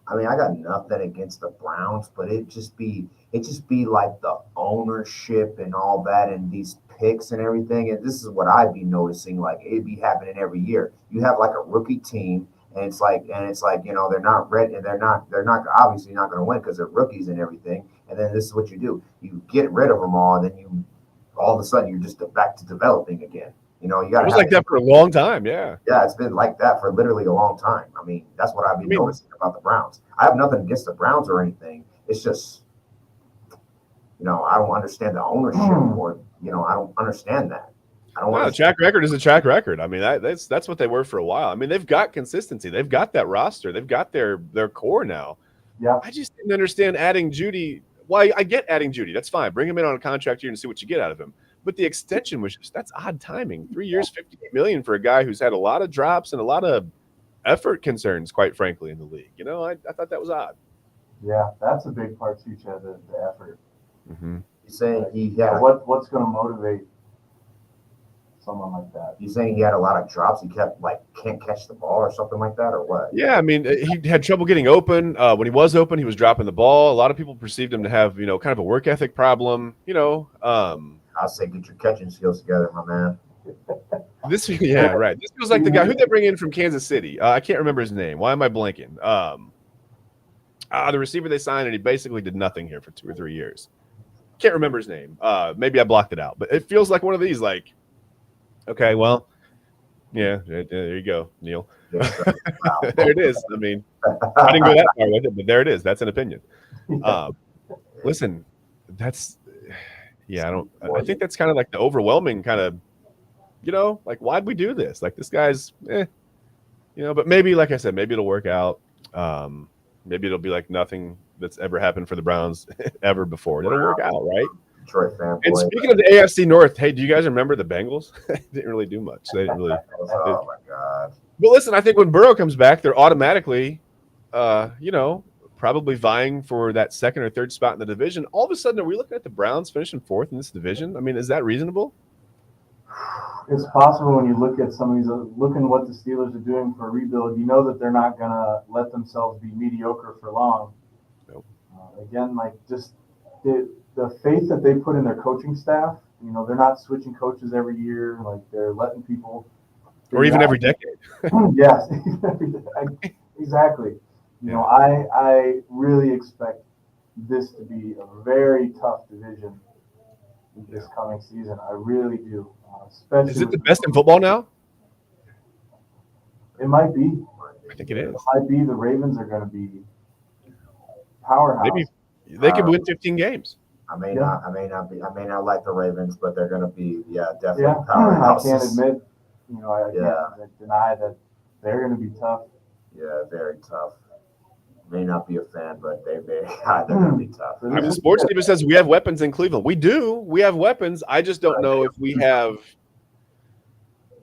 I got nothing against the Browns, but it just be like the ownership and all that and these picks and everything. And this is what I'd be noticing, like it'd be happening every year. You have like a rookie team and it's like, they're not ready and they're not obviously not going to win because they're rookies and everything. And then this is what you do. You get rid of them all, and then all of a sudden you're just back to developing again. You got. It was like that for a long time. Yeah. Yeah, it's been like that for literally a long time. That's what I've been noticing about the Browns. I have nothing against the Browns or anything. It's just, I don't understand the ownership or, I don't understand that. A track record is a track record. That's what they were for a while. They've got consistency. They've got that roster. They've got their core now. Yeah. I just didn't understand adding Jeudy. Well, I get adding Jeudy. That's fine. Bring him in on a contract year and see what you get out of him. But the extension was that's odd timing. 3 years, $58 million for a guy who's had a lot of drops and a lot of effort concerns, quite frankly, in the league. I thought that was odd. Yeah, that's a big part too, Chad, the effort. Mm-hmm. He's saying what's going to motivate someone like that. You saying he had a lot of drops? He kept can't catch the ball or something like that, or what? Yeah, I mean, he had trouble getting open. When he was open, he was dropping the ball. A lot of people perceived him to have, kind of a work ethic problem. I'll say get your catching skills together, my man. Yeah, right. This feels like the guy who they bring in from Kansas City. I can't remember his name. Why am I blanking? The receiver they signed, and he basically did nothing here for 2 or 3 years. Can't remember his name. Maybe I blocked it out, but it feels like one of these. Like, okay, well, yeah, there you go, Neil. There it is. I mean, I didn't go that far with it, but there it is. That's an opinion. Listen, I think that's kind of like the overwhelming kind of, like, why'd we do this? Like, this guy's, but maybe, like I said, maybe it'll work out. Maybe it'll be like nothing that's ever happened for the Browns ever before. It'll work out, right? Detroit fanboy. And speaking of the AFC North, hey, do you guys remember the Bengals? They didn't really do much. They didn't really. Oh my God. But listen, I think when Burrow comes back, they're automatically, probably vying for that second or third spot in the division. All of a sudden, are we looking at the Browns finishing fourth in this division? I mean, is that reasonable? It's possible when you look at some of these, looking what the Steelers are doing for a rebuild. You know that they're not going to let themselves be mediocre for long. Nope. Again, like just the faith that they put in their coaching staff. They're not switching coaches every year. Like they're letting people. Or even every decade. Yes, exactly. I really expect this to be a very tough division this coming season. I really do. Especially is it the best in football now? It might be. I think it is. It might be. The Ravens are going to be powerhouse. Maybe they could win 15 games. I may not like the Ravens, but they're going to be, definitely powerhouses. I can't admit, I can't deny that they're going to be tough. Yeah, very tough. May not be a fan, but they're going to be tough. I mean, the sports team says we have weapons in Cleveland. We do. We have weapons. I just don't know if we have.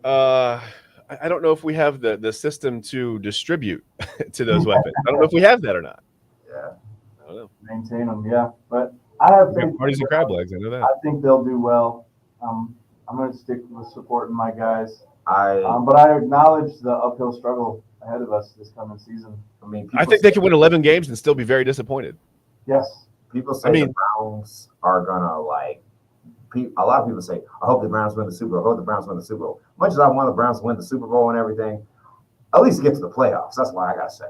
I don't know if we have the system to distribute to those weapons. I don't know if we have that or not. Yeah, I don't know. Maintain them, yeah. But I have faith. Parties and crab legs. I know that. I think they'll do well. I'm going to stick with supporting my guys. but I acknowledge the uphill struggle ahead of us this coming season. I think they can win 11 games and still be very disappointed. Yes. People say the Browns are gonna a lot of people say, I hope the Browns win the Super Bowl. I hope the Browns win the Super Bowl. Much as I want the Browns to win the Super Bowl and everything, at least get to the playoffs. That's what I gotta say.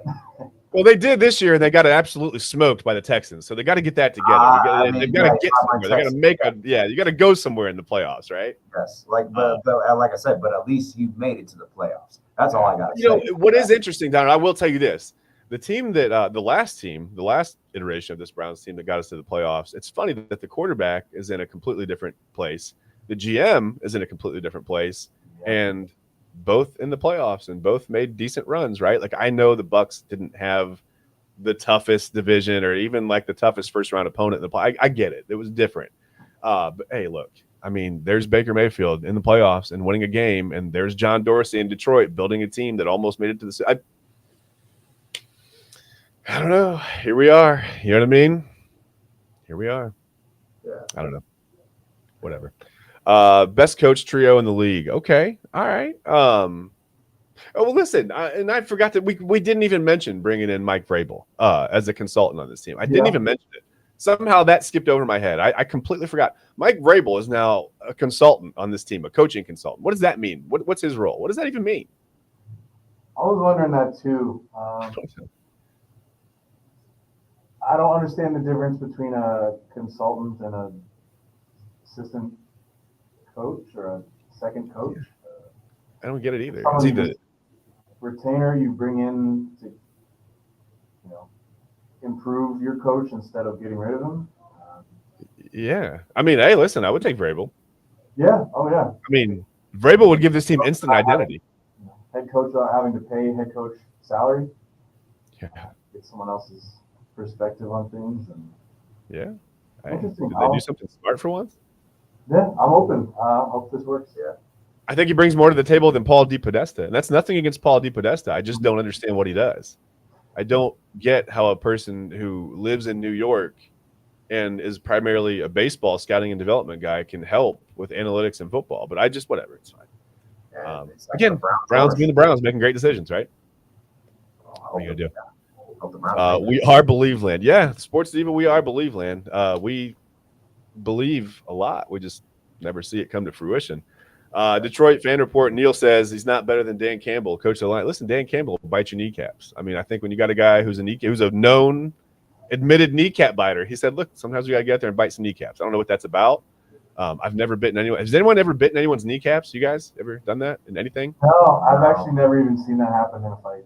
Well, they did this year, and they got absolutely smoked by the Texans. So they got to get that together. They've got to get somewhere. They got to make you got to go somewhere in the playoffs, right? Yes, but like I said, but at least you made it to the playoffs. That's all I got to say. What is interesting, Don, I will tell you this. The team that the last iteration of this Browns team that got us to the playoffs, it's funny that the quarterback is in a completely different place. The GM is in a completely different place, and both in the playoffs and both made decent runs, right? Like, I know the Bucs didn't have the toughest division or even like the toughest first round opponent in the play. I get it. It was different. But hey, look, I mean, there's Baker Mayfield in the playoffs and winning a game, and there's John Dorsey in Detroit building a team that almost made it to the I don't know. Here we are. You know what I mean? Here we are. Yeah. I don't know. Whatever. Best coach trio in the league. Okay. All right. Oh, well, listen, and I forgot that we didn't even mention bringing in Mike Vrabel as a consultant on this team. I didn't even mention it. Somehow that skipped over my head. I completely forgot. Mike Vrabel is now a consultant on this team, a coaching consultant. What does that mean? What's his role? What does that even mean? I was wondering that too. I don't understand the difference between a consultant and an assistant coach or a second coach. I don't get it either. It's either retainer you bring in to, improve your coach instead of getting rid of him. Yeah. I mean, hey, listen, I would take Vrabel. Yeah. Oh, yeah. I mean, Vrabel would give this team instant identity. Head coach without having to pay head coach salary. Yeah. Get someone else's perspective on things. And yeah. Interesting. Did they do something smart for once? Yeah, I'm open. Hope this works. Yeah. I think he brings more to the table than Paul DePodesta. And that's nothing against Paul DePodesta. I just don't understand what he does. I don't get how a person who lives in New York and is primarily a baseball scouting and development guy, can help with analytics and football. But I just whatever, it's fine. It's like Again, the Browns being the Browns, making great decisions, right? What are you gonna do? We are Believe Land. Yeah, Sports Diva, we are Believe Land. We believe a lot. We just never see it come to fruition. Detroit fan report. Neil says he's not better than Dan Campbell, coach of the line. Listen, Dan Campbell will bite your kneecaps. I mean, I think when you got a guy who's a known, admitted kneecap biter, he said, look, sometimes we got to get out there and bite some kneecaps. I don't know what that's about. I've never bitten anyone. Has anyone ever bitten anyone's kneecaps? You guys ever done that in anything? No, I've actually never even seen that happen in a fight.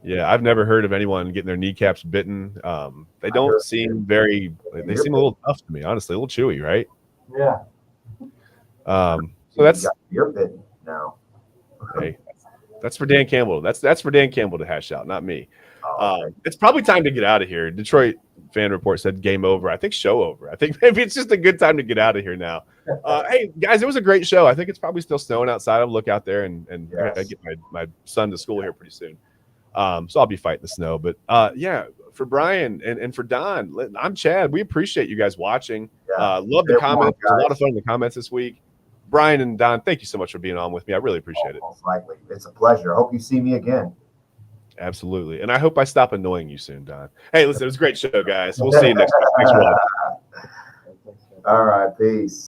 Yeah, I've never heard of anyone getting their kneecaps bitten. They don't seem very. They seem a little tough to me, honestly, a little chewy, right? Yeah. So that's you're bitten now. Hey, that's for Dan Campbell. That's for Dan Campbell to hash out, not me. Okay. It's probably time to get out of here. Detroit fan report said game over. I think show over. I think maybe it's just a good time to get out of here now. Hey guys, it was a great show. I think it's probably still snowing outside. I'll look out there and Yes. I get my son to school here pretty soon. So I'll be fighting the snow. But yeah, for Brian and for Don, I'm Chad. We appreciate you guys watching. Yeah. Love the comments. There's a lot of fun in the comments this week. Brian and Don, thank you so much for being on with me. I really appreciate it. Most likely. It's a pleasure. I hope you see me again. Absolutely. And I hope I stop annoying you soon, Don. Hey, listen, it was a great show, guys. We'll see you next week. Thanks for watching. All right. Peace.